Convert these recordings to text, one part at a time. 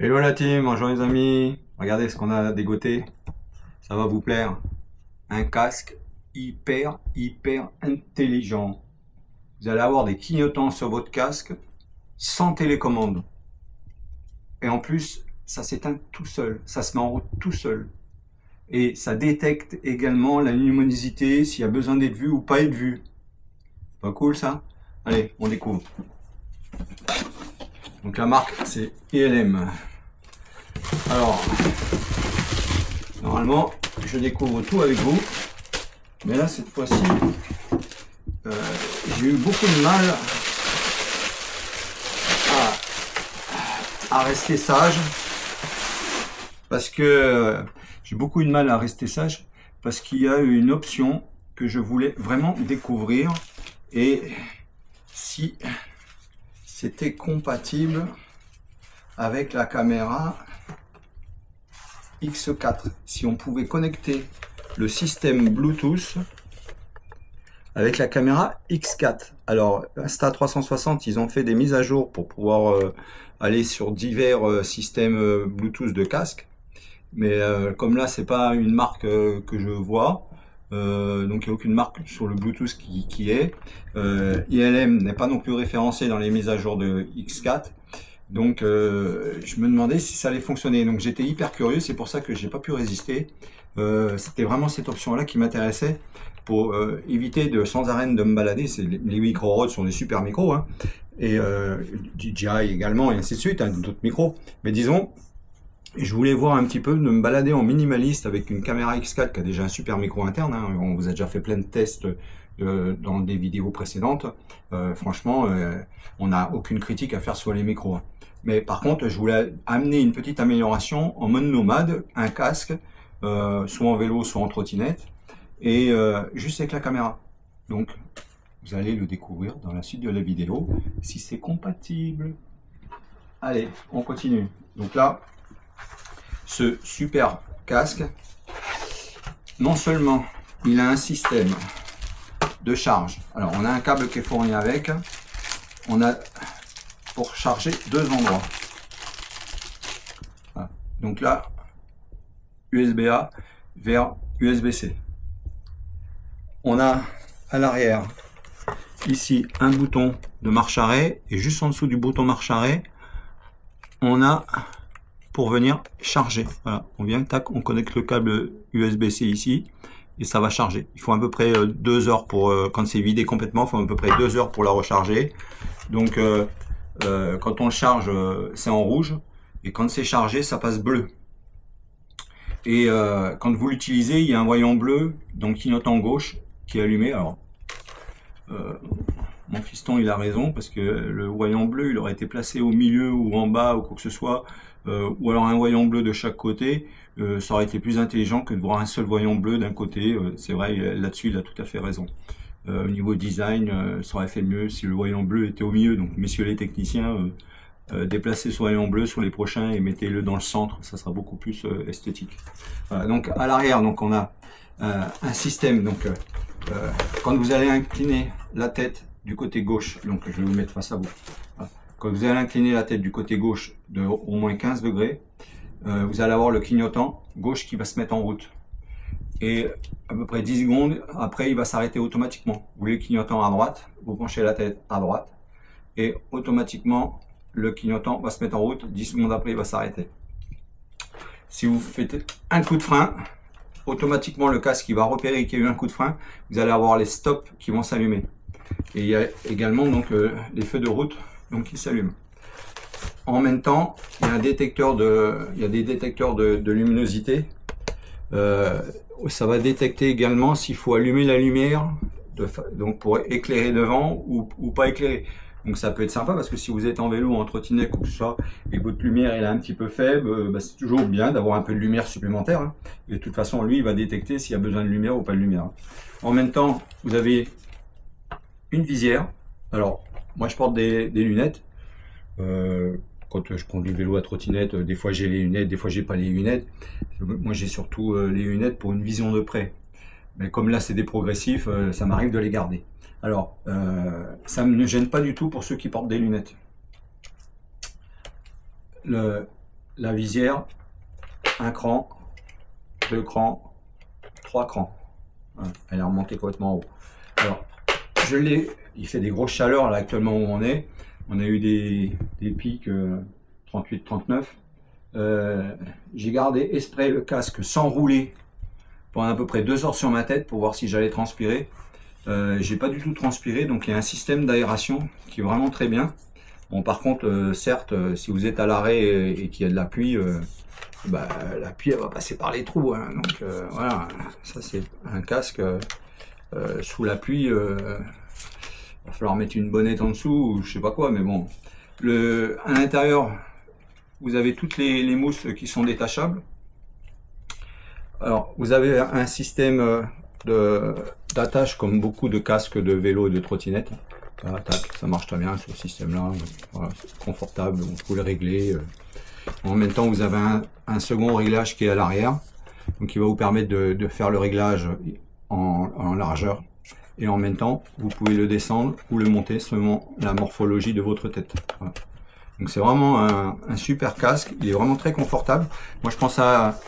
Hello la team, bonjour les amis. Regardez ce qu'on a dégoté. Ça va vous plaire. Un casque hyper intelligent. Vous allez avoir des clignotants sur votre casque sans télécommande. Et en plus, ça s'éteint tout seul. Ça se met en route tout seul. Et ça détecte également la luminosité, s'il y a besoin d'être vu ou pas être vu. Pas cool ça? Allez, on découvre. Donc la marque c'est ILM. Alors, normalement, je découvre tout avec vous, mais là cette fois-ci, j'ai eu beaucoup de mal à rester sage, parce que j'ai beaucoup de mal à rester sage, parce qu'il y a eu une option que je voulais vraiment découvrir, et si c'était compatible avec la caméra X4, si on pouvait connecter le système Bluetooth avec la caméra X4. Alors Insta360, ils ont fait des mises à jour pour pouvoir aller sur divers systèmes Bluetooth de casque, mais comme là c'est pas une marque que je vois, donc il n'y a aucune marque sur le Bluetooth qui est. ILM n'est pas non plus référencé dans les mises à jour de X4. Donc je me demandais si ça allait fonctionner. Donc j'étais hyper curieux, c'est pour ça que j'ai pas pu résister. C'était vraiment cette option-là qui m'intéressait pour éviter de sans arrêt de me balader. Les micro Rode sont des super micros, hein, et DJI également, et ainsi de suite, hein, d'autres micros. Mais disons, je voulais voir un petit peu, de me balader en minimaliste avec une caméra X4 qui a déjà un super micro interne, hein. On vous a déjà fait plein de tests dans des vidéos précédentes. Franchement, on n'a aucune critique à faire sur les micros, hein. Mais par contre, je voulais amener une petite amélioration en mode nomade, un casque, soit en vélo, soit en trottinette, et juste avec la caméra. Donc, vous allez le découvrir dans la suite de la vidéo, si c'est compatible. Allez, on continue. Donc là, ce super casque, non seulement il a un système de charge. Alors, on a un câble qui est fourni avec. On a pour charger deux endroits. Voilà. Donc là, USB-A vers USB-C. On a à l'arrière ici un bouton de marche arrêt, et juste en dessous du bouton marche arrêt, on a pour venir charger. Voilà, on vient, tac, on connecte le câble USB-C ici et ça va charger. Il faut à peu près 2 heures pour, quand c'est vidé complètement, il faut à peu près 2 heures pour la recharger. Donc quand on le charge, c'est en rouge, et quand c'est chargé, ça passe bleu. Et quand vous l'utilisez, il y a un voyant bleu, donc clignotant gauche, qui est allumé. Alors, mon fiston, il a raison, parce que le voyant bleu, il aurait été placé au milieu ou en bas ou quoi que ce soit, ou alors un voyant bleu de chaque côté, ça aurait été plus intelligent que de voir un seul voyant bleu d'un côté. C'est vrai, là-dessus, il a tout à fait raison. Au niveau design, ça aurait fait mieux si le voyant bleu était au milieu. Donc, messieurs les techniciens, déplacez ce voyant bleu sur les prochains et mettez-le dans le centre, ça sera beaucoup plus esthétique. Voilà, donc à l'arrière, donc on a un système. Donc, quand vous allez incliner la tête du côté gauche, donc je vais vous mettre face à vous. Voilà. Quand vous allez incliner la tête du côté gauche de au moins 15 degrés, vous allez avoir le clignotant gauche qui va se mettre en route. Et à peu près 10 secondes après, il va s'arrêter automatiquement. Vous voulez le clignotant à droite, vous penchez la tête à droite, et automatiquement, le clignotant va se mettre en route. 10 secondes après, il va s'arrêter. Si vous faites un coup de frein, automatiquement, le casque qui va repérer qu'il y a eu un coup de frein, vous allez avoir les stops qui vont s'allumer. Et il y a également donc les feux de route donc, qui s'allument. En même temps, il y a des détecteurs de luminosité. Ça va détecter également s'il faut allumer la lumière, donc pour éclairer devant ou pas éclairer. Donc ça peut être sympa, parce que si vous êtes en vélo ou en trottinette ou que ce soit, et que votre lumière est un petit peu faible, c'est toujours bien d'avoir un peu de lumière supplémentaire, hein. Et de toute façon, lui, il va détecter s'il y a besoin de lumière ou pas de lumière. En même temps, vous avez une visière. Alors, moi je porte des lunettes. Quand je prends du vélo à trottinette, des fois j'ai les lunettes, des fois j'ai pas les lunettes. Moi j'ai surtout les lunettes pour une vision de près. Mais comme là c'est des progressifs, ça m'arrive de les garder. Alors, ça ne me gêne pas du tout pour ceux qui portent des lunettes. la visière, un cran, deux crans, trois crans. Voilà, elle est remontée complètement en haut. Alors, je l'ai, il fait des grosses chaleurs là actuellement où on est. On a eu des pics 38-39. J'ai gardé exprès le casque sans rouler pendant à peu près 2 heures sur ma tête pour voir si j'allais transpirer. J'ai pas du tout transpiré, donc il y a un système d'aération qui est vraiment très bien. Bon, par contre, certes, si vous êtes à l'arrêt et qu'il y a de la pluie, la pluie elle va passer par les trous, hein. Donc voilà, ça c'est un casque sous la pluie. Va falloir mettre une bonnette en dessous ou je sais pas quoi, mais bon. À l'intérieur, vous avez toutes les mousses qui sont détachables. Alors, vous avez un système d'attache comme beaucoup de casques de vélo et de trottinette. Voilà, tac, ça marche très bien ce système-là. Voilà, c'est confortable, vous pouvez le régler. En même temps, vous avez un second réglage qui est à l'arrière, donc qui va vous permettre de faire le réglage en largeur. Et en même temps, vous pouvez le descendre ou le monter selon la morphologie de votre tête. Voilà. Donc c'est vraiment un super casque, il est vraiment très confortable. Moi je pense à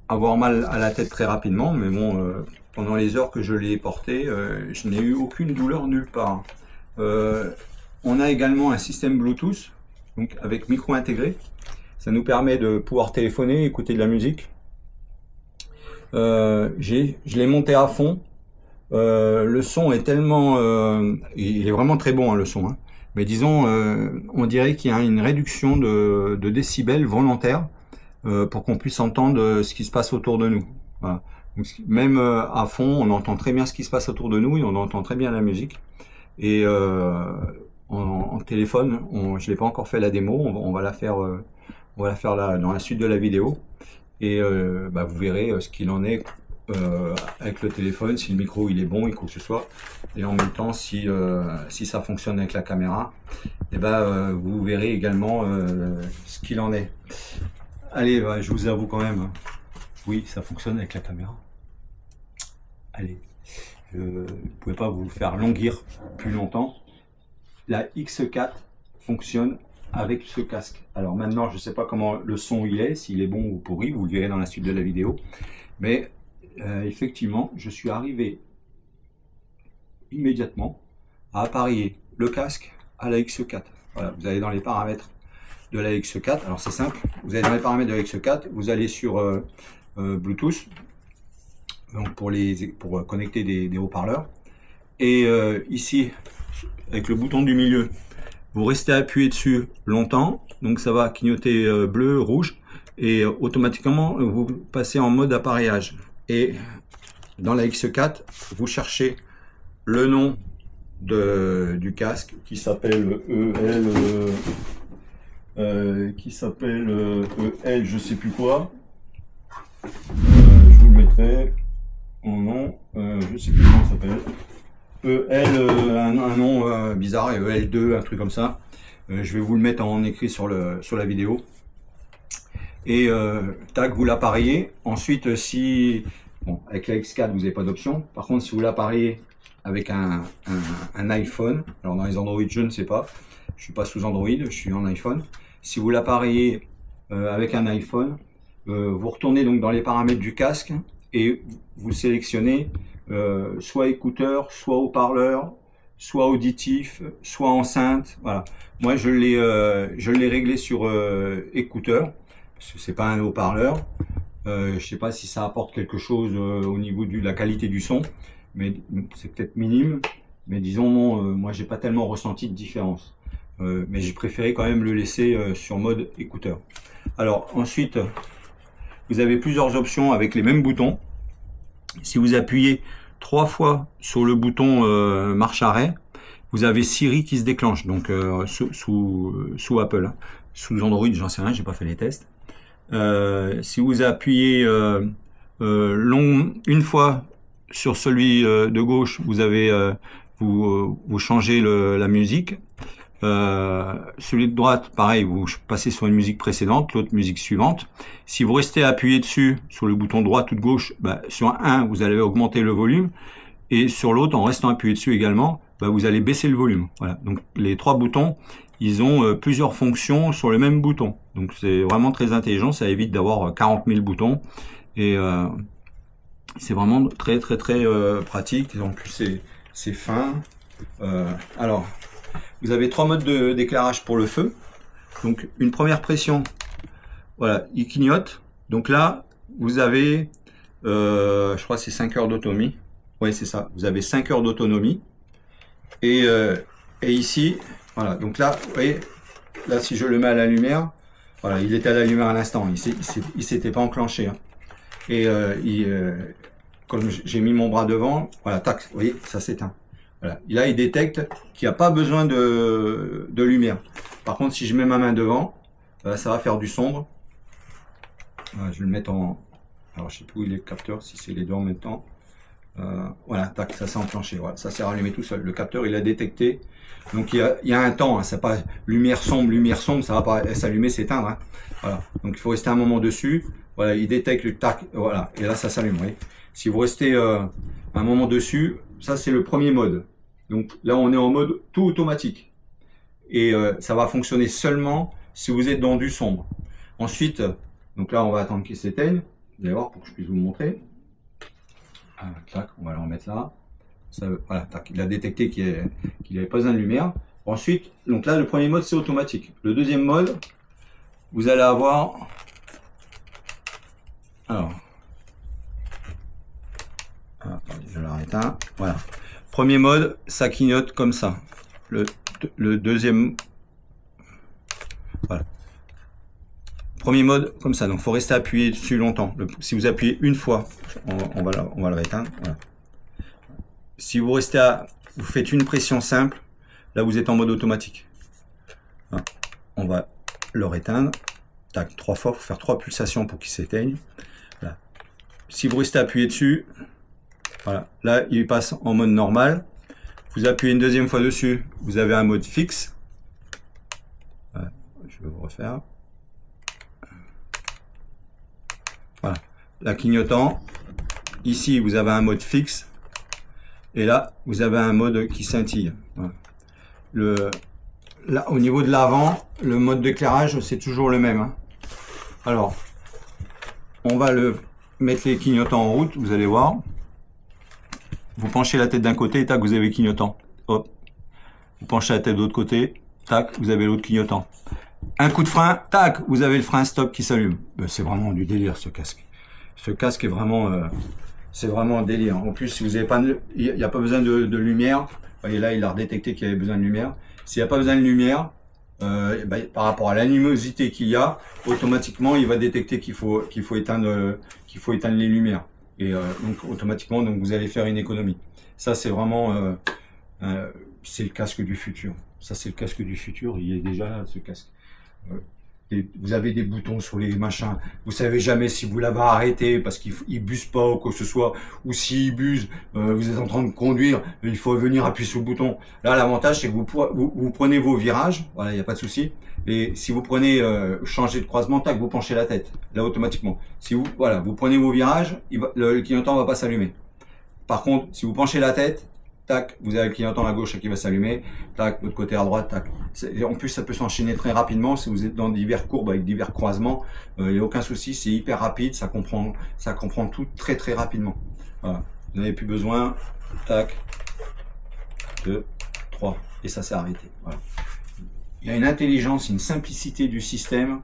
avoir mal à la tête très rapidement, mais bon, pendant les heures que je l'ai porté, je n'ai eu aucune douleur nulle part. On a également un système Bluetooth, donc avec micro intégré. Ça nous permet de pouvoir téléphoner, écouter de la musique. Je l'ai monté à fond. Le son est tellement... il est vraiment très bon, hein, le son. Hein. Mais disons, on dirait qu'il y a une réduction de décibels volontaire pour qu'on puisse entendre ce qui se passe autour de nous. Voilà. Donc, même à fond, on entend très bien ce qui se passe autour de nous et on entend très bien la musique. Et en téléphone, je l'ai pas encore fait la démo, on va la faire, là, dans la suite de la vidéo. Et vous verrez ce qu'il en est avec le téléphone, si le micro il est bon et quoi que ce soit, et en même temps si ça fonctionne avec la caméra, et vous verrez également ce qu'il en est. Allez, je vous avoue quand même, oui, ça fonctionne avec la caméra. Allez, vous ne pouvez pas vous faire longuir plus longtemps. La X4 fonctionne avec ce casque. Alors maintenant, je ne sais pas comment le son il est, s'il est bon ou pourri, vous le verrez dans la suite de la vidéo, mais effectivement, je suis arrivé immédiatement à appareiller le casque à la X4. Voilà, vous allez dans les paramètres de la X4. Alors c'est simple, vous allez dans les paramètres de la X4, vous allez sur Bluetooth, donc pour connecter des haut-parleurs. Et ici, avec le bouton du milieu, vous restez appuyé dessus longtemps, donc ça va clignoter bleu, rouge, et automatiquement vous passez en mode appareillage. Et dans la X4, vous cherchez le nom du casque qui s'appelle EL, je sais plus quoi. Je vous le mettrai en nom, je sais plus comment ça s'appelle. EL, un nom bizarre, EL2, un truc comme ça. Je vais vous le mettre en écrit sur la vidéo. Et tac, vous l'appareillez. Ensuite, avec la X4, vous n'avez pas d'option. Par contre, si vous l'appareillez avec un iPhone, alors dans les Android, je ne sais pas. Je suis pas sous Android, je suis en iPhone. Si vous l'appareillez avec un iPhone, vous retournez donc dans les paramètres du casque et vous sélectionnez soit écouteur, soit haut-parleur, soit auditif, soit enceinte. Voilà. Moi, je l'ai réglé sur écouteur. Parce que c'est pas un haut-parleur. Je sais pas si ça apporte quelque chose au niveau de la qualité du son, mais c'est peut-être minime. Mais disons, moi j'ai pas tellement ressenti de différence. Mais j'ai préféré quand même le laisser sur mode écouteur. Alors ensuite, vous avez plusieurs options avec les mêmes boutons. Si vous appuyez 3 fois sur le bouton marche arrêt, vous avez Siri qui se déclenche. Donc sous Apple, hein. Sous Android, j'en sais rien, j'ai pas fait les tests. Si vous appuyez une fois sur celui de gauche, vous avez vous changez la musique. Celui de droite, pareil, vous passez sur une musique précédente, l'autre musique suivante. Si vous restez appuyé dessus, sur le bouton droite ou de gauche, sur un, vous allez augmenter le volume, et sur l'autre, en restant appuyé dessus également, bah, vous allez baisser le volume. Voilà. Donc les 3 boutons, ils ont plusieurs fonctions sur le même bouton. Donc c'est vraiment très intelligent, ça évite d'avoir 40 000 boutons. Et c'est vraiment très pratique. En plus c'est fin. Alors, vous avez 3 modes d'éclairage pour le feu. Donc une première pression, voilà, il clignote. Donc là, vous avez, je crois que c'est 5 heures d'autonomie. Oui, c'est ça. Vous avez 5 heures d'autonomie. Et ici, voilà. Donc là, vous voyez, là, si je le mets à la lumière, voilà, il était à la lumière à l'instant. Il s'était pas enclenché. Hein. Et comme j'ai mis mon bras devant, voilà, tac, vous voyez, ça s'éteint. Voilà. Et là, il détecte qu'il n'y a pas besoin de lumière. Par contre, si je mets ma main devant, ça va faire du sombre. Voilà, je vais le mettre en... Alors, je sais plus où il est le capteur, si c'est les deux en même temps. Voilà, tac, ça s'est enclenché. Voilà, ça s'est rallumé tout seul. Le capteur, il a détecté. Donc, il y a un temps. Hein, c'est pas lumière sombre, ça va pas s'allumer, s'éteindre. Hein. Voilà. Donc, il faut rester un moment dessus. Voilà, il détecte le tac. Voilà, et là, ça s'allume. Vous voyez. Si vous restez un moment dessus, ça, c'est le premier mode. Donc, là, on est en mode tout automatique. Et ça va fonctionner seulement si vous êtes dans du sombre. Ensuite, donc là, on va attendre qu'il s'éteigne. Vous allez voir pour que je puisse vous montrer. Tac, on va le remettre là. Ça, voilà, tac, il a détecté qu'il n'avait pas besoin de lumière. Ensuite, donc là, le premier mode, c'est automatique. Le deuxième mode, vous allez avoir... Alors... attendez, je l'arrête un. Voilà. Premier mode, ça clignote comme ça. Le deuxième... Voilà. Premier mode, comme ça. Donc, il faut rester appuyé dessus longtemps. Si vous appuyez une fois, on va le rééteindre. Voilà. Si vous restez vous faites une pression simple, là, vous êtes en mode automatique. Voilà. On va le rééteindre. Tac, 3 fois. Il faut faire 3 pulsations pour qu'il s'éteigne. Voilà. Si vous restez appuyé dessus, voilà. Là, il passe en mode normal. Vous appuyez une deuxième fois dessus, vous avez un mode fixe. Voilà. Je vais vous refaire. Voilà, la clignotant. Ici, vous avez un mode fixe. Et là, vous avez un mode qui scintille. Voilà. Là, au niveau de l'avant, le mode d'éclairage, c'est toujours le même. Hein. Alors, on va mettre les clignotants en route, vous allez voir. Vous penchez la tête d'un côté, tac, vous avez clignotant. Hop. Vous penchez la tête de l'autre côté, tac, vous avez l'autre clignotant. Un coup de frein, tac, vous avez le frein stop qui s'allume. C'est vraiment du délire ce casque. Ce casque est vraiment, c'est vraiment un délire. En plus, si vous avez pas, il n'y a pas besoin de lumière. Vous voyez là, il a détecté qu'il y avait besoin de lumière. S'il n'y a pas besoin de lumière, par rapport à l'animosité qu'il y a, automatiquement, il va détecter qu'il faut éteindre les lumières. Et donc automatiquement, donc vous allez faire une économie. Ça, c'est vraiment, c'est le casque du futur. Ça, c'est le casque du futur. Il est déjà là, ce casque. Vous avez des boutons sur les machins. Vous savez jamais si vous l'avez arrêté parce qu'il buse pas ou quoi que ce soit, ou s'il buse, vous êtes en train de conduire, il faut venir appuyer sur le bouton. Là, l'avantage, c'est que vous prenez vos virages. Voilà, il n'y a pas de souci. Et si vous prenez changer de croisement, tac, vous penchez la tête. Là, automatiquement. Si vous prenez vos virages, le clignotant va pas s'allumer. Par contre, si vous penchez la tête, tac, vous avez le clignotant à gauche qui va s'allumer, tac, l'autre côté à droite, tac. En plus, ça peut s'enchaîner très rapidement si vous êtes dans divers courbes avec divers croisements. Il n'y a aucun souci, c'est hyper rapide, ça comprend tout très rapidement. Voilà. Vous n'avez plus besoin, tac, 2, 3, et ça s'est arrêté. Voilà. Il y a une intelligence, une simplicité du système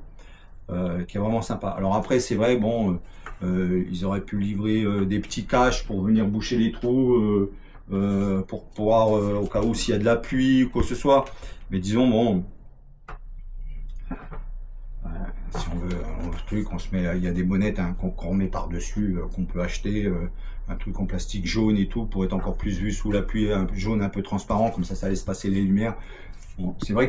qui est vraiment sympa. Alors après, c'est vrai, bon, ils auraient pu livrer des petits caches pour venir boucher les trous. Pour pouvoir au cas où s'il y a de la pluie ou quoi que ce soit, mais disons bon, si on veut un truc, on se met, il y a des bonnettes hein, qu'on remet par dessus, qu'on peut acheter, un truc en plastique jaune et tout pour être encore plus vu sous la pluie, un peu jaune, un peu transparent, comme ça laisse passer les lumières. Bon, c'est vrai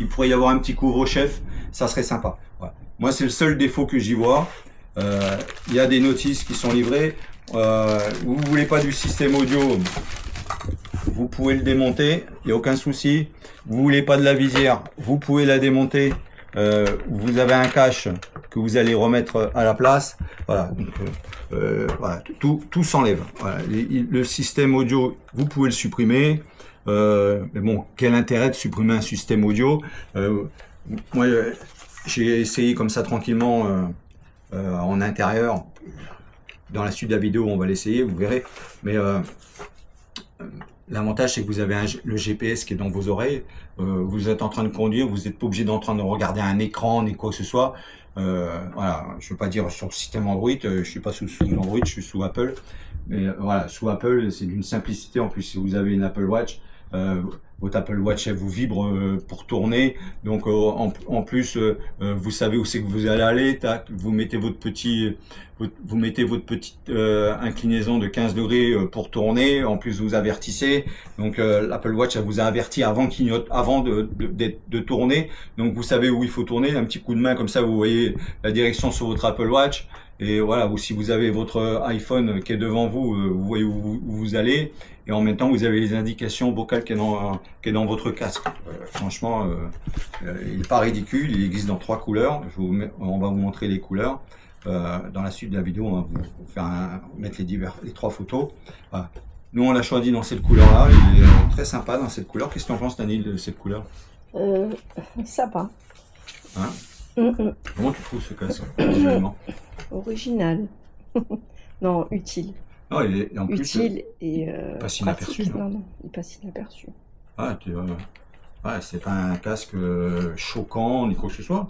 il pourrait y avoir un petit couvre-chef, ça serait sympa. Voilà. Moi, c'est le seul défaut que j'y vois. Il y a des notices qui sont livrées. Vous voulez pas du système audio, vous pouvez le démonter, il n'y a aucun souci. Vous voulez pas de la visière, vous pouvez la démonter. Vous avez un cache que vous allez remettre à la place. Voilà, donc, voilà, tout s'enlève. Voilà. Le système audio, vous pouvez le supprimer. Mais bon, quel intérêt de supprimer un système audio? Moi, j'ai essayé comme ça tranquillement en intérieur. Dans la suite de la vidéo, on va l'essayer, vous verrez. Mais l'avantage, c'est que vous avez le GPS qui est dans vos oreilles. Vous êtes en train de conduire, vous n'êtes pas obligé d'en train de regarder un écran ni quoi que ce soit. Voilà, je ne veux pas dire sur le système Android, je suis pas sous Android, je suis sous Apple. Mais voilà, sous Apple, c'est d'une simplicité. En plus, si vous avez une Apple Watch, votre Apple Watch, elle vous vibre pour tourner. Donc, en plus, vous savez où c'est que vous allez aller. Tac, vous mettez votre petite inclinaison de 15 degrés pour tourner. En plus, vous avertissez. Donc, l'Apple Watch, elle vous a averti avant de tourner. Donc, vous savez où il faut tourner. Un petit coup de main comme ça, vous voyez la direction sur votre Apple Watch. Et voilà, ou si vous avez votre iPhone qui est devant vous, vous voyez où vous allez. Et en même temps, vous avez les indications vocales qui est dans votre casque. Franchement, il n'est pas ridicule. Il existe dans 3 couleurs. On va vous montrer les couleurs. Dans la suite de la vidéo, on va vous faire mettre les 3 photos. Voilà. Nous, on l'a choisi dans cette couleur-là. Il est très sympa dans cette couleur. Qu'est-ce que tu en penses, Tanil, de cette couleur? Sympa. Hein? Comment tu trouves ce casque visuellement? Original. Non, utile. Non, en plus, utile et passe inaperçu. Non, il passe inaperçu. Ah, ouais, c'est pas un casque choquant ni quoi que ce soit.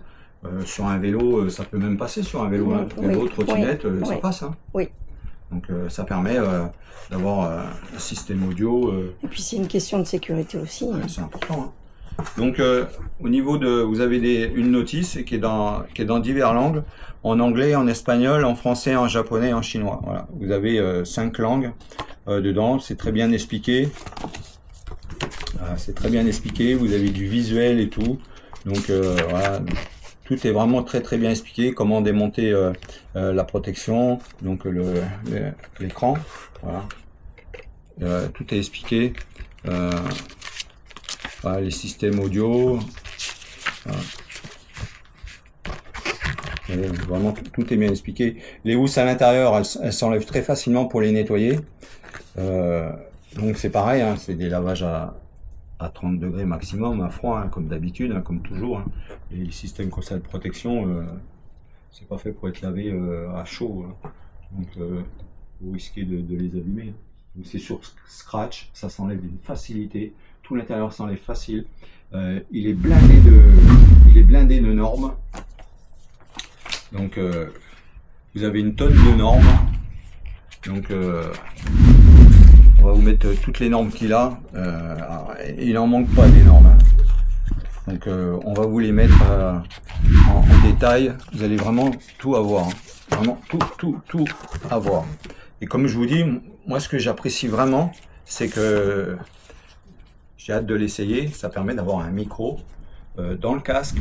Sur un vélo, ça peut même passer sur un vélo. Hein. Vélo, trottinette, ça passe. Hein. Oui. Donc ça permet d'avoir un système audio. Et puis c'est une question de sécurité aussi. Ouais, c'est important. Hein. Donc au niveau vous avez une notice qui est dans divers langues, en anglais, en espagnol, en français, en japonais, en chinois. Voilà. Vous avez 5 langues dedans, c'est très bien expliqué. C'est très bien expliqué, vous avez du visuel et tout. Donc voilà, tout est vraiment très bien expliqué, comment démonter la protection, donc l'écran. Voilà. Tout est expliqué. Voilà, les systèmes audio. Voilà. Vraiment, tout est bien expliqué. Les housses à l'intérieur, elles s'enlèvent très facilement pour les nettoyer. Donc c'est pareil, hein, c'est des lavages à 30 degrés maximum, à froid, hein, comme d'habitude, hein, comme toujours. Hein. Et les systèmes comme ça de protection, c'est pas fait pour être lavé à chaud. Hein. Donc vous risquez de les abîmer. Donc c'est sur scratch, ça s'enlève d'une facilité. Tout l'intérieur s'enlève facile. Il est blindé de normes. Donc vous avez une tonne de normes. Donc on va vous mettre toutes les normes qu'il a. Il n'en manque pas des normes. Hein. Donc on va vous les mettre en détail. Vous allez vraiment tout avoir. Hein. Vraiment tout avoir. Et comme je vous dis, moi ce que j'apprécie vraiment, c'est que j'ai hâte de l'essayer. Ça permet d'avoir un micro dans le casque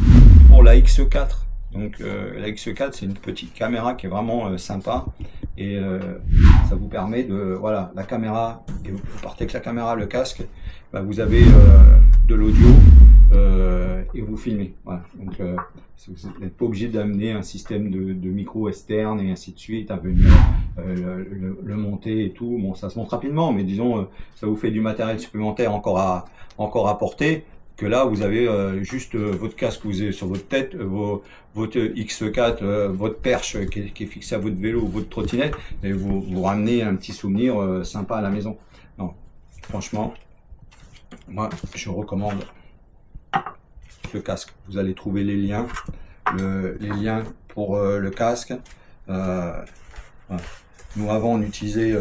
pour la X4. Donc la X4, c'est une petite caméra qui est vraiment sympa. Et ça vous permet de... Voilà, la caméra, et vous partez avec la caméra, le casque, bah, vous avez de l'audio et vous filmez. Voilà. Donc vous n'êtes pas obligé d'amener un système de micro externe et ainsi de suite, à venir le monter et tout. Bon, ça se monte rapidement, mais disons, ça vous fait du matériel supplémentaire encore à porter. Que là, vous avez juste votre casque, vous avez sur votre tête, votre X4, votre perche qui est fixée à votre vélo ou votre trottinette, et vous ramenez un petit souvenir sympa à la maison. Non, franchement, moi, je recommande ce casque. Vous allez trouver les liens pour le casque. Voilà. Nous avons utilisé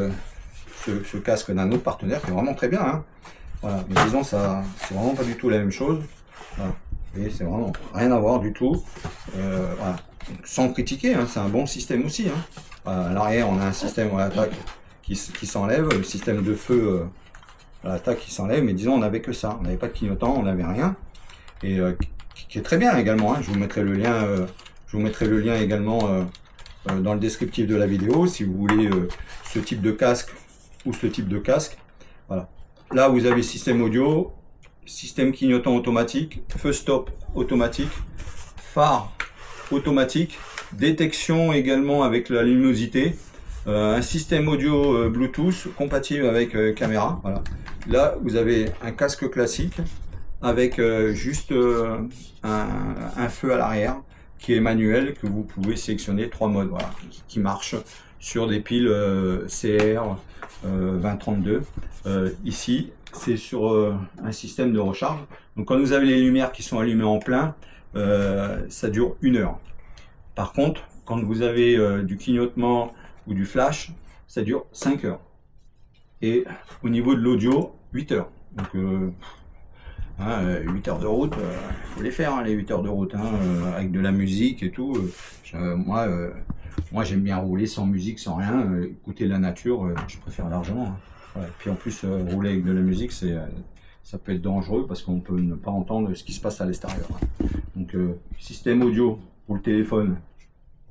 ce casque d'un autre partenaire qui est vraiment très bien. Hein. Voilà, mais disons, ça, c'est vraiment pas du tout la même chose. Voilà. Et c'est vraiment rien à voir du tout. Voilà. Sans critiquer, hein, c'est un bon système aussi. Hein. Voilà, à l'arrière, on a un système à l'attaque qui s'enlève, le système de feu à l'attaque qui s'enlève, mais disons, on n'avait que ça. On n'avait pas de clignotant, on n'avait rien. Et qui est très bien également. Hein. Je vous mettrai le lien également dans le descriptif de la vidéo si vous voulez ce type de casque ou ce type de casque. Voilà. Là, vous avez système audio, système clignotant automatique, feu stop automatique, phare automatique, détection également avec la luminosité, un système audio Bluetooth compatible avec caméra. Voilà. là, vous avez un casque classique avec juste un feu à l'arrière qui est manuel, que vous pouvez sélectionner 3 modes, voilà, qui marchent sur des piles CR 2032. Ici, c'est sur un système de recharge. Donc quand vous avez les lumières qui sont allumées en plein, ça dure 1 heure. Par contre, quand vous avez du clignotement ou du flash, ça dure 5 heures. Et au niveau de l'audio, 8 heures. Donc 8 heures de route, il faut les faire, hein, les 8 heures de route, hein, avec de la musique et tout. Moi j'aime bien rouler sans musique, sans rien, écouter la nature, je préfère largement. Hein. Voilà. Puis en plus, rouler avec de la musique, ça peut être dangereux parce qu'on peut ne pas entendre ce qui se passe à l'extérieur. Hein. Donc système audio pour le téléphone,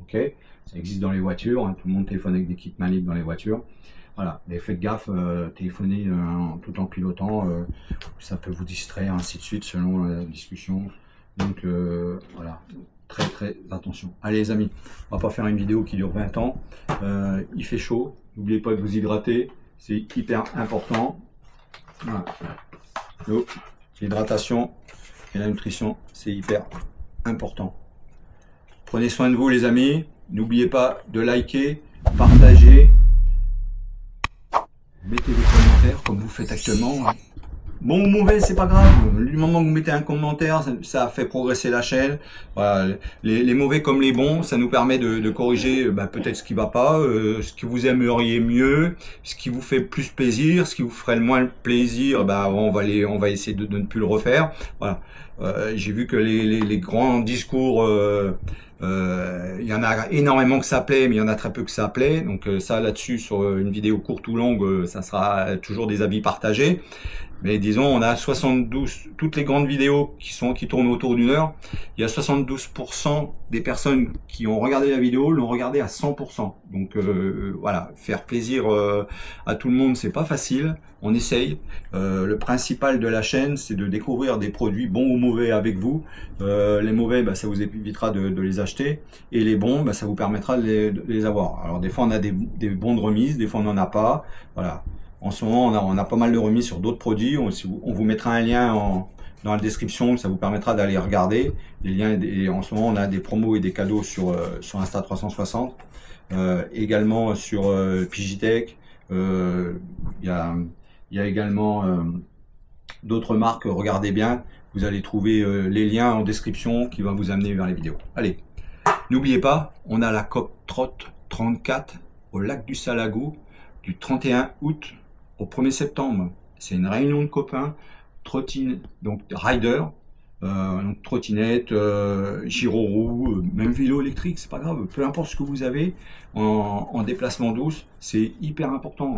ok, ça existe dans les voitures, hein, tout le monde téléphone avec des kits mains libres dans les voitures. Voilà, mais faites gaffe, téléphoner tout en pilotant, ça peut vous distraire, ainsi de suite, selon la discussion. Donc voilà, très attention. Allez les amis, on va pas faire une vidéo qui dure 20 ans. Il fait chaud, n'oubliez pas de vous hydrater, c'est hyper important. Voilà. L'eau, l'hydratation et la nutrition, c'est hyper important. Prenez soin de vous les amis, n'oubliez pas de liker, partager. Mettez des commentaires comme vous faites actuellement. Bon ou mauvais, c'est pas grave. Du moment que vous mettez un commentaire, ça fait progresser la chaîne. Voilà. Les mauvais comme les bons, ça nous permet de corriger peut-être ce qui va pas, ce que vous aimeriez mieux, ce qui vous fait plus plaisir, ce qui vous ferait le moins plaisir, on va essayer de ne plus le refaire. Voilà. J'ai vu que les grands discours, il y en a énormément que ça plaît, mais il y en a très peu que ça plaît. Donc ça là-dessus, sur une vidéo courte ou longue, ça sera toujours des avis partagés. Mais disons, on a 72, toutes les grandes vidéos qui tournent autour d'1 heure, il y a 72% des personnes qui ont regardé la vidéo l'ont regardé à 100%. Donc voilà, faire plaisir à tout le monde, c'est pas facile. On essaye. Le principal de la chaîne, c'est de découvrir des produits bons ou mauvais avec vous. Les mauvais, ça vous évitera de les acheter. Et les bons, ça vous permettra de les avoir. Alors des fois, on a des bons de remise, des fois, on n'en a pas. Voilà. En ce moment, on a pas mal de remises sur d'autres produits. On vous mettra un lien dans la description, ça vous permettra d'aller regarder les liens. En ce moment, on a des promos et des cadeaux sur Insta360, également sur Pigitech. Il y a également d'autres marques. Regardez bien, vous allez trouver les liens en description qui vont vous amener vers les vidéos. Allez, n'oubliez pas, on a la COP Trot 34 au lac du Salagou du 31 août au 1er septembre. C'est une réunion de copains, donc rider, donc trottinette, gyroroue, même vélo électrique, c'est pas grave, peu importe ce que vous avez en déplacement douce, c'est hyper important.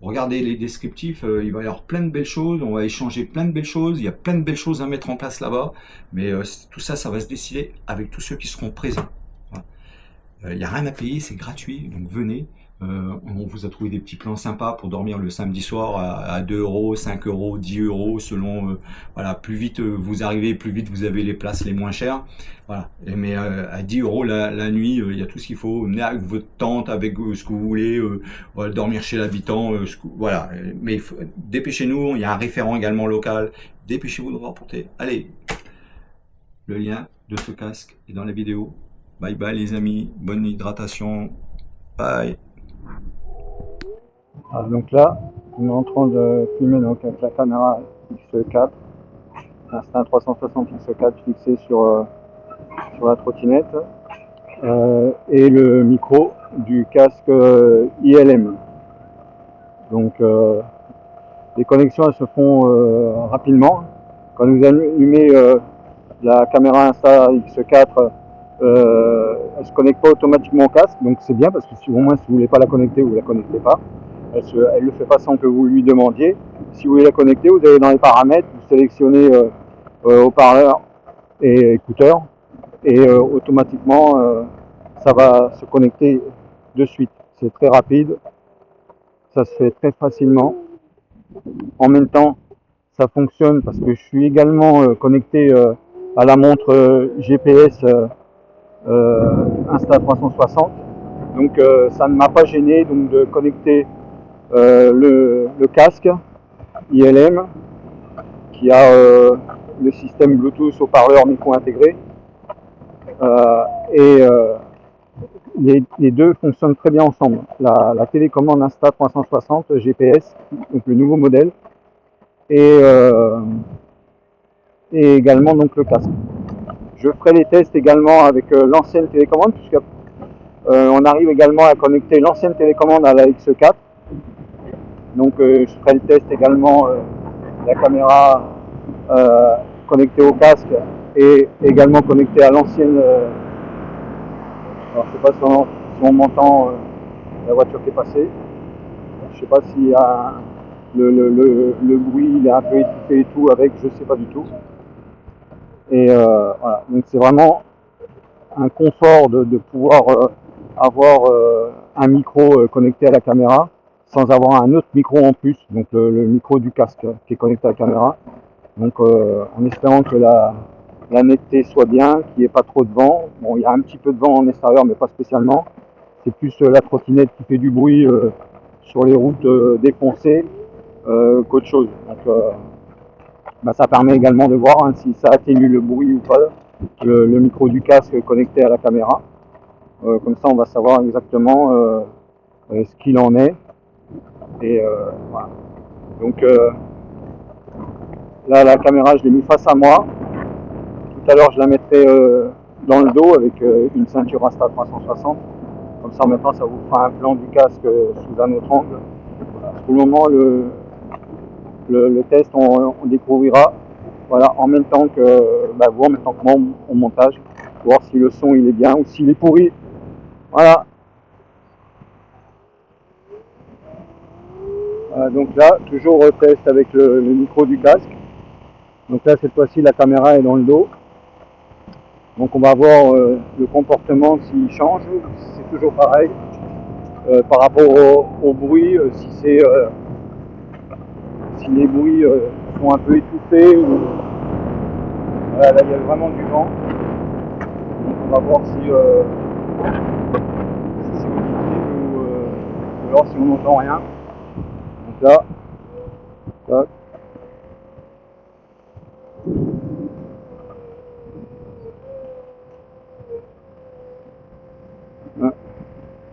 Regardez les descriptifs, il va y avoir plein de belles choses, on va échanger plein de belles choses, il y a plein de belles choses à mettre en place là-bas, mais tout ça, ça va se décider avec tous ceux qui seront présents. Voilà. Il n'y a rien à payer, c'est gratuit, donc venez. On vous a trouvé des petits plans sympas pour dormir le samedi soir à 2 euros, 5 euros, 10 euros, selon, voilà, plus vite vous arrivez, plus vite vous avez les places les moins chères. Voilà. Mais à 10 euros la nuit, il y a tout ce qu'il faut. Venez avec votre tente, avec ce que vous voulez, dormir chez l'habitant, voilà. Mais dépêchez-nous, il y a un référent également local. Dépêchez-vous de vous rapporter. Allez, le lien de ce casque est dans la vidéo. Bye bye les amis, bonne hydratation. Bye. Donc là, on est en train de filmer donc, avec la caméra X4, Insta360 X4 fixé sur la trottinette et le micro du casque ILM. Donc les connexions elles se font rapidement. Quand vous allumez la caméra Insta X4, elle se connecte pas automatiquement au casque, donc c'est bien parce que au moins si vous voulez pas la connecter, vous la connectez pas. Elle le fait pas sans que vous lui demandiez. Si vous voulez la connecter, vous allez dans les paramètres, vous sélectionnez haut-parleur et écouteurs, et automatiquement ça va se connecter de suite. C'est très rapide, ça se fait très facilement. En même temps, ça fonctionne parce que je suis également connecté à la montre GPS Insta360, donc ça ne m'a pas gêné donc de connecter le casque ILM qui a le système Bluetooth haut-parleur micro intégré. Les deux fonctionnent très bien ensemble. La télécommande Insta360 GPS, donc le nouveau modèle, et également donc le casque. Je ferai les tests également avec l'ancienne télécommande, puisque on arrive également à connecter l'ancienne télécommande à la X4. Donc je ferai le test également la caméra connectée au casque et également connectée à l'ancienne. Alors je sais pas si on m'entend la voiture qui est passée. Je sais pas si le bruit il est un peu étouffé et tout avec, je sais pas du tout. Et voilà, donc c'est vraiment un confort de pouvoir avoir un micro connecté à la caméra sans avoir un autre micro en plus, donc le micro du casque qui est connecté à la caméra. Donc en espérant que la netteté soit bien, qu'il n'y ait pas trop de vent. Bon, il y a un petit peu de vent en extérieur, mais pas spécialement. C'est plus la trottinette qui fait du bruit sur les routes défoncées qu'autre chose. Donc ça permet également de voir si ça atténue le bruit ou pas, le micro du casque connecté à la caméra. Comme ça, on va savoir exactement ce qu'il en est. Et voilà. Donc là, la caméra, je l'ai mis face à moi. Tout à l'heure, je la mettrai dans le dos avec une ceinture Insta360. Comme ça, maintenant, ça vous fera un plan du casque sous un autre angle. Voilà. Pour le moment, le test, on découvrira, voilà, en même temps que vous, en même temps que moi, au montage, pour voir si le son il est bien ou s'il est pourri. Voilà. Donc là, toujours test avec le micro du casque. Donc là, cette fois-ci, la caméra est dans le dos. Donc on va voir le comportement s'il change. C'est toujours pareil. Par rapport au bruit, si les bruits sont un peu étouffés ou voilà, là il y a vraiment du vent. Donc on va voir si c'est audible ou alors si on n'entend rien. Donc là, tac.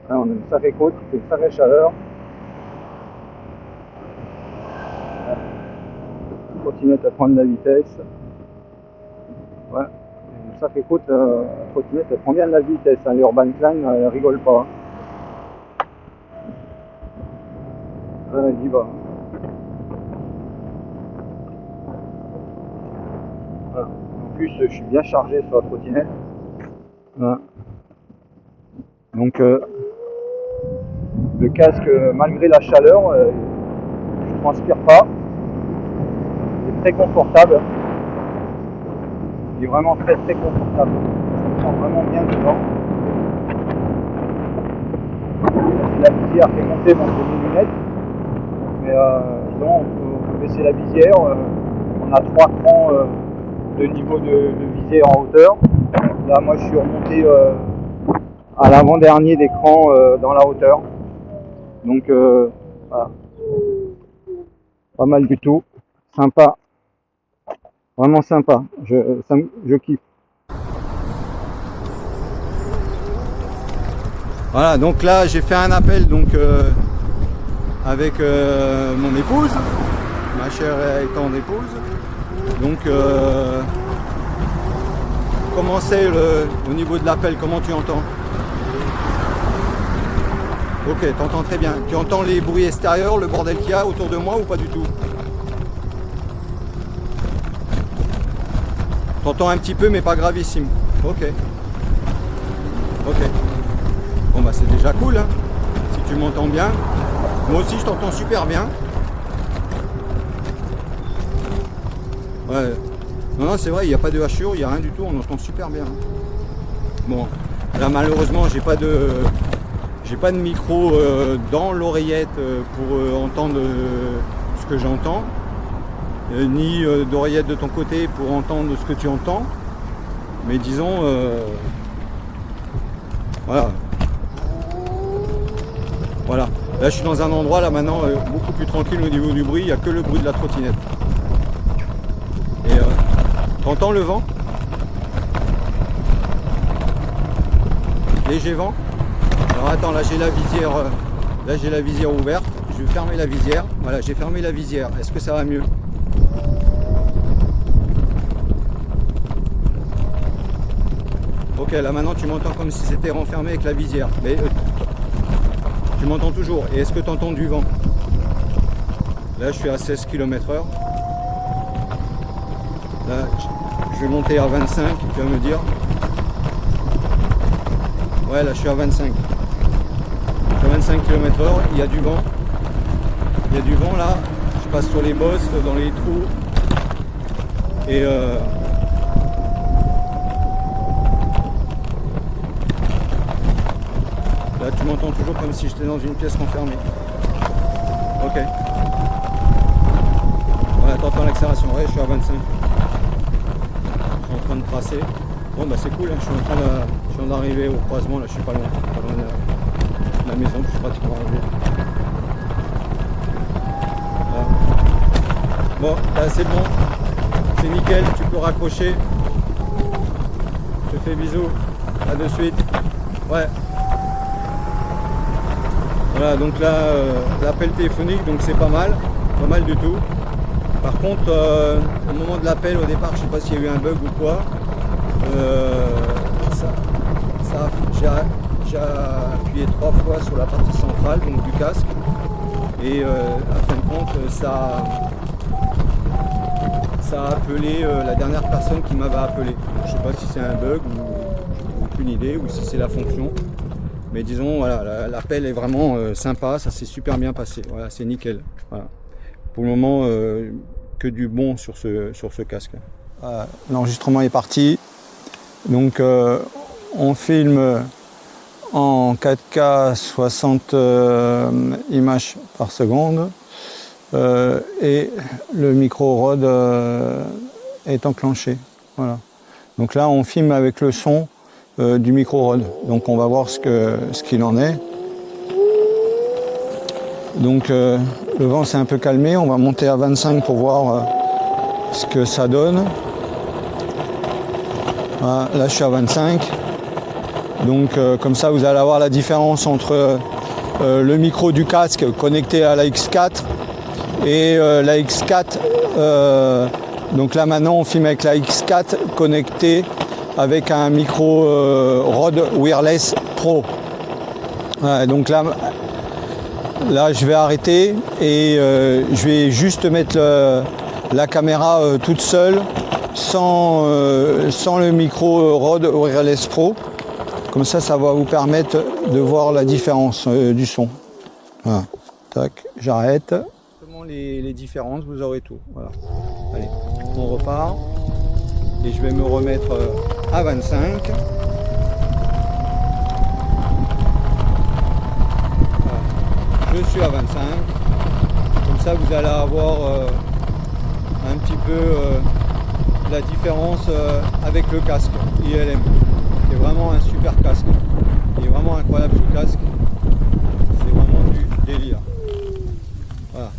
Là, on a une sacrée côte, il fait une sacrée chaleur. La trottinette à prendre de la vitesse. Ouais. Une sacrée côte, la trottinette elle prend bien de la vitesse. Hein. L'Urban Climb, elle rigole pas. Elle y va. Voilà. En plus, je suis bien chargé sur la trottinette. Voilà. Donc, le casque, malgré la chaleur, je ne transpire pas. Il est très confortable. Il est vraiment très très confortable. Je me sens vraiment bien dedans. La visière fait monter mon lunettes. Mais sinon, on peut baisser la visière. On a 3 crans de niveau de visière en hauteur. Là, moi, je suis remonté à l'avant-dernier des crans dans la hauteur. Donc, voilà. Pas mal du tout. Sympa. Vraiment sympa. Je kiffe. Voilà, donc là, j'ai fait un appel donc avec mon épouse, ma chère étant épouse. Donc, comment c'est au niveau de l'appel, comment tu entends? Ok, t'entends très bien. Tu entends les bruits extérieurs, le bordel qu'il y a autour de moi ou pas du tout? T'entends un petit peu mais pas gravissime. Ok. Ok. Bon bah c'est déjà cool hein, si tu m'entends bien. Moi aussi je t'entends super bien. Ouais. Non, c'est vrai, il n'y a pas de hachure, il n'y a rien du tout, on entend super bien. Bon, là malheureusement j'ai pas de micro dans l'oreillette pour entendre ce que j'entends, ni d'oreillette de ton côté pour entendre ce que tu entends. Mais disons, voilà. Voilà. Là, je suis dans un endroit, là, maintenant, beaucoup plus tranquille au niveau du bruit. Il n'y a que le bruit de la trottinette. Et t'entends le vent? Léger vent. Alors attends, là j'ai la visière, ouverte. Je vais fermer la visière. Voilà, j'ai fermé la visière. Est-ce que ça va mieux? Ok, là maintenant tu m'entends comme si c'était renfermé avec la visière. Mais tu m'entends toujours. Et est-ce que tu entends du vent? Là je suis à 16 km/h. Là je vais monter à 25, tu vas me dire. Ouais, là je suis à 25. Je suis à 25 km/h, il y a du vent. Il y a du vent là. Je passe sur les bosses, dans les trous. Et là tu m'entends toujours comme si j'étais dans une pièce renfermée. Ok. Ouais, t'entends l'accélération. Ouais, je suis à 25. Je suis en train de tracer. Bon bah c'est cool, hein. Je viens d'arriver au croisement, là je suis pas loin de la maison, je suis pratiquement arrivé. Voilà. Bon, là c'est bon, c'est nickel, tu peux raccrocher. Je te fais bisous, à de suite. Ouais. Voilà, donc là, l'appel téléphonique, donc c'est pas mal du tout. Par contre, au moment de l'appel, au départ, je sais pas s'il y a eu un bug ou quoi. J'ai appuyé 3 fois sur la partie centrale donc du casque et à fin de compte ça a appelé la dernière personne qui m'avait appelé. Donc, je sais pas si c'est un bug ou aucune idée ou si c'est la fonction, mais disons voilà, l'appel est vraiment sympa, ça s'est super bien passé, voilà, c'est nickel. Voilà. Pour le moment que du bon sur ce casque. L'enregistrement est parti. Donc on filme en 4K 60 images par seconde et le micro Rode est enclenché. Voilà. Donc là on filme avec le son du micro Rode. Donc on va voir ce qu'il en est. Donc le vent s'est un peu calmé, on va monter à 25 pour voir ce que ça donne. Voilà, là je suis à 25, donc comme ça vous allez avoir la différence entre le micro du casque connecté à la X4 et la X4, donc là maintenant on filme avec la X4 connectée avec un micro Rode Wireless Pro. Voilà, donc là je vais arrêter et je vais juste mettre la caméra toute seule. Sans le micro Rode Wireless Pro, comme ça va vous permettre de voir la différence du son. Voilà. Tac, j'arrête. Les différences, vous aurez tout. Voilà. Allez, on repart et je vais me remettre à 25. Voilà. Je suis à 25. Comme ça, vous allez avoir un petit peu la différence avec le casque ILM. C'est vraiment un super casque. Il est vraiment incroyable ce casque. C'est vraiment du délire. Voilà.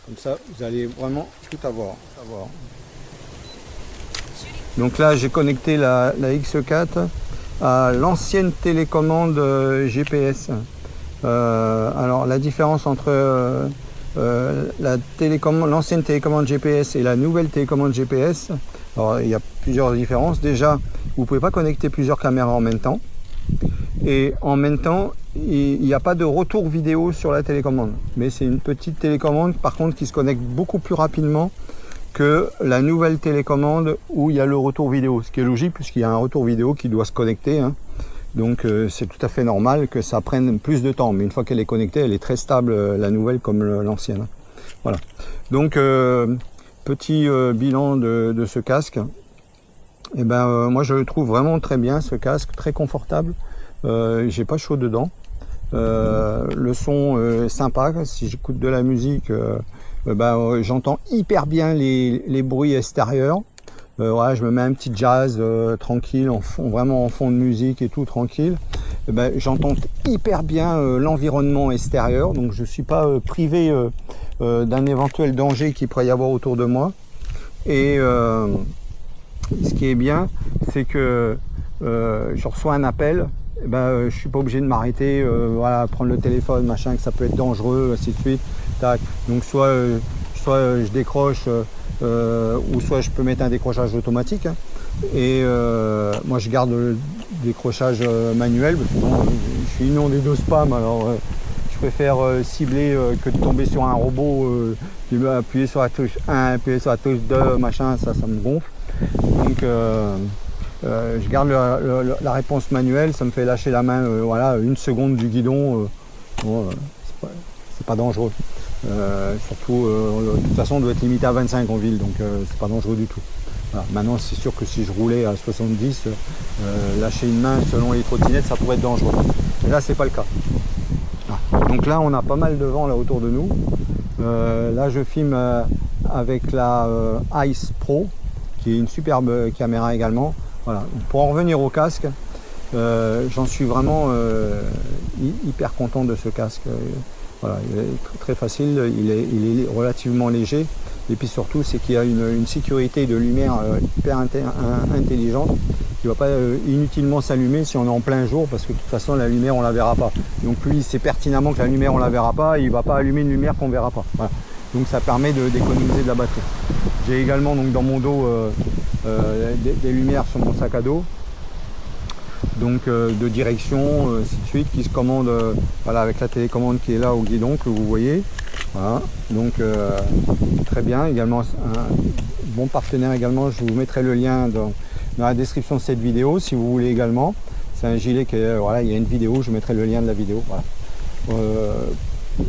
Comme ça, vous allez vraiment tout avoir. Donc là, j'ai connecté la X4 à l'ancienne télécommande GPS. Alors la différence entre l'ancienne télécommande GPS et la nouvelle télécommande GPS, alors il y a plusieurs différences. Déjà, vous ne pouvez pas connecter plusieurs caméras en même temps, et en même temps il n'y a pas de retour vidéo sur la télécommande, mais c'est une petite télécommande par contre qui se connecte beaucoup plus rapidement que la nouvelle télécommande où il y a le retour vidéo, ce qui est logique puisqu'il y a un retour vidéo qui doit se connecter, hein. Donc c'est tout à fait normal que ça prenne plus de temps, mais une fois qu'elle est connectée, elle est très stable, la nouvelle comme l'ancienne. Voilà. Donc petit bilan de ce casque. Et ben moi je le trouve vraiment très bien ce casque, très confortable. J'ai pas chaud dedans. Le son est sympa. Si j'écoute de la musique, j'entends hyper bien les bruits extérieurs. Voilà, je me mets un petit jazz tranquille, vraiment en fond de musique et tout tranquille. j'entends hyper bien l'environnement extérieur, donc je ne suis pas privé d'un éventuel danger qu'il pourrait y avoir autour de moi. Et ce qui est bien, c'est que je reçois un appel, je suis pas obligé de m'arrêter, voilà, prendre le téléphone, machin, que ça peut être dangereux, ainsi de suite. Tac. Donc soit je décroche, ou soit je peux mettre un décrochage automatique. Hein. Et moi je garde le décrochage manuel, parce que bon, je suis inondé de spam, alors je préfère cibler que de tomber sur un robot qui va appuyer sur la touche 1, appuyer sur la touche 2, machin, ça me gonfle. Donc je garde la réponse manuelle, ça me fait lâcher la main, voilà, 1 seconde du guidon, bon, c'est pas dangereux. Surtout, de toute façon, on doit être limité à 25 en ville, donc c'est pas dangereux du tout. Voilà. Maintenant, c'est sûr que si je roulais à 70, lâcher une main selon les trottinettes, ça pourrait être dangereux. Mais là, c'est pas le cas. Voilà. Donc là, on a pas mal de vent là autour de nous. Là, je filme avec la Ice Pro, qui est une superbe caméra également. Voilà. Pour en revenir au casque, j'en suis vraiment hyper content de ce casque. Voilà, il est très facile, il est relativement léger, et puis surtout c'est qu'il y a une sécurité de lumière hyper intelligente qui ne va pas inutilement s'allumer si on est en plein jour, parce que de toute façon la lumière on la verra pas. Donc lui il sait pertinemment que la lumière on la verra pas, il ne va pas allumer une lumière qu'on verra pas. Voilà. Donc ça permet d'économiser de la batterie. J'ai également donc dans mon dos des lumières sur mon sac à dos. Donc de direction, ainsi de suite, qui se commande voilà, avec la télécommande qui est là au guidon que vous voyez. Voilà. Donc très bien, également un bon partenaire également, je vous mettrai le lien dans la description de cette vidéo si vous voulez également. C'est un gilet qui est, voilà, il y a une vidéo, je mettrai le lien de la vidéo. Voilà.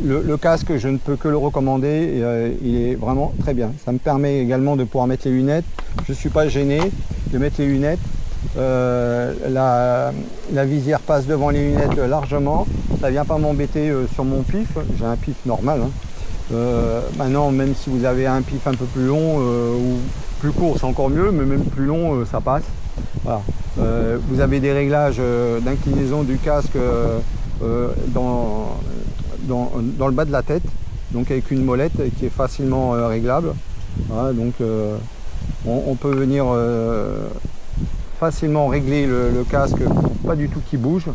Le casque, je ne peux que le recommander, il est vraiment très bien. Ça me permet également de pouvoir mettre les lunettes. Je ne suis pas gêné de mettre les lunettes. La visière passe devant les lunettes largement, ça vient pas m'embêter sur mon pif, j'ai un pif normal. Hein. Maintenant, même si vous avez un pif un peu plus long ou plus court, c'est encore mieux, mais même plus long, ça passe. Voilà. Vous avez des réglages d'inclinaison du casque dans le bas de la tête, donc avec une molette qui est facilement réglable. Voilà, donc on peut venir facilement régler le casque pour pas du tout qu'il bouge.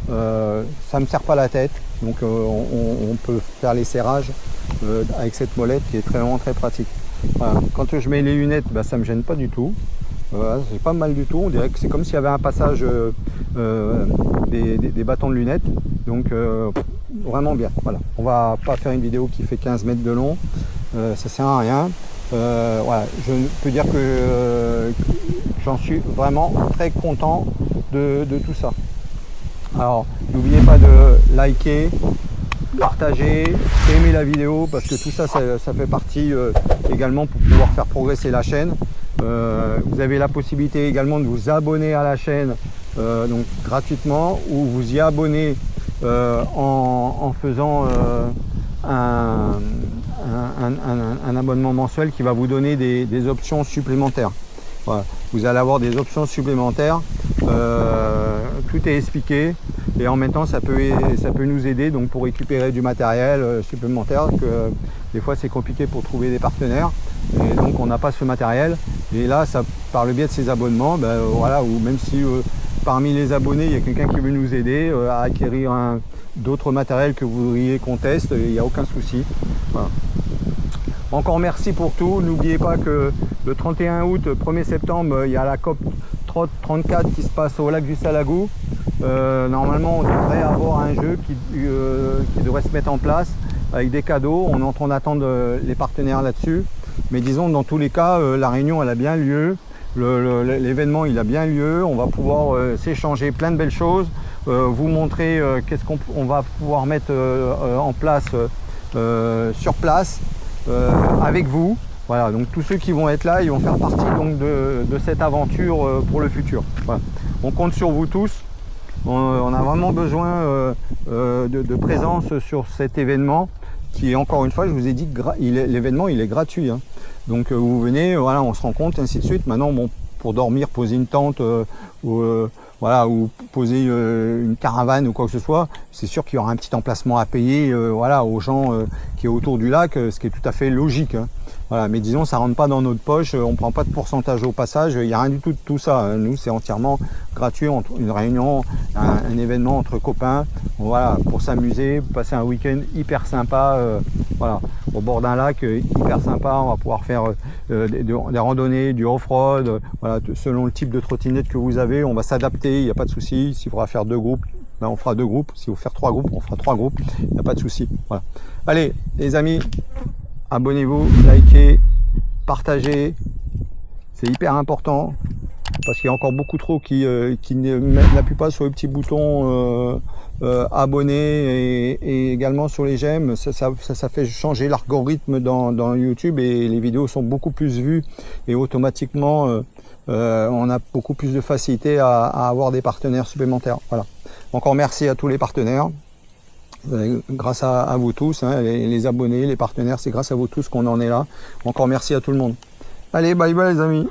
Ça ne me serre pas la tête, donc on peut faire les serrages avec cette molette qui est vraiment très pratique. Voilà. Quand je mets les lunettes, ça me gêne pas du tout. C'est pas mal du tout, on dirait que c'est comme s'il y avait un passage des bâtons de lunettes, donc vraiment bien. Voilà. On va pas faire une vidéo qui fait 15 mètres de long, ça sert à rien. Voilà. Je peux dire que j'en suis vraiment très content de tout ça. Alors n'oubliez pas de liker, partager, aimer la vidéo, parce que tout ça, ça fait partie également pour pouvoir faire progresser la chaîne. Vous avez la possibilité également de vous abonner à la chaîne donc gratuitement, ou vous y abonner en faisant un abonnement mensuel qui va vous donner des options supplémentaires. Voilà. Vous allez avoir des options supplémentaires, tout est expliqué, et en même temps ça peut nous aider donc pour récupérer du matériel supplémentaire, que des fois c'est compliqué pour trouver des partenaires, et donc on n'a pas ce matériel, et là ça, par le biais de ces abonnements, voilà, ou même si parmi les abonnés il y a quelqu'un qui veut nous aider à acquérir d'autres matériels que vous voudriez qu'on teste, il n'y a aucun souci. Voilà. Encore merci pour tout. N'oubliez pas que le 31 août, 1er septembre, il y a la COP 34 qui se passe au lac du Salagou. Normalement, on devrait avoir un jeu qui devrait se mettre en place avec des cadeaux. On est en train d'attendre les partenaires là-dessus. Mais disons, dans tous les cas, la réunion, elle a bien lieu. L'événement, il a bien lieu. On va pouvoir s'échanger plein de belles choses. Vous montrer qu'est-ce qu'on va pouvoir mettre en place sur place. Avec vous, voilà, donc tous ceux qui vont être là, ils vont faire partie donc de cette aventure pour le futur. Voilà. On compte sur vous tous, on a vraiment besoin de présence sur cet événement qui est, encore une fois, je vous ai dit que l'événement il est gratuit, hein. Donc vous venez, voilà, on se rencontre, ainsi de suite. Maintenant, bon, pour dormir, poser une tente voilà, ou poser une caravane ou quoi que ce soit, c'est sûr qu'il y aura un petit emplacement à payer voilà, aux gens qui est autour du lac, ce qui est tout à fait logique. Hein. Voilà, mais disons, ça rentre pas dans notre poche, on prend pas de pourcentage au passage, il n'y a rien du tout de tout ça. Hein. Nous, c'est entièrement gratuit, une réunion, un événement entre copains, voilà, pour s'amuser, passer un week-end hyper sympa, voilà, au bord d'un lac hyper sympa. On va pouvoir faire des randonnées, du off-road, voilà, selon le type de trottinette que vous avez, on va s'adapter, il n'y a pas de souci. S'il faudra faire 2 groupes, ben on fera 2 groupes. S'il faut faire 3 groupes, on fera 3 groupes, il n'y a pas de souci. Voilà. Allez, les amis, abonnez-vous, likez, partagez, c'est hyper important parce qu'il y a encore beaucoup trop qui n'appuient pas sur le petit bouton abonner et également sur les j'aime. Ça fait changer l'algorithme dans YouTube et les vidéos sont beaucoup plus vues et automatiquement on a beaucoup plus de facilité à avoir des partenaires supplémentaires. Voilà. Encore merci à tous les partenaires. Grâce à vous tous, hein, les abonnés, les partenaires, c'est grâce à vous tous qu'on en est là. Encore merci à tout le monde. Allez, bye bye les amis.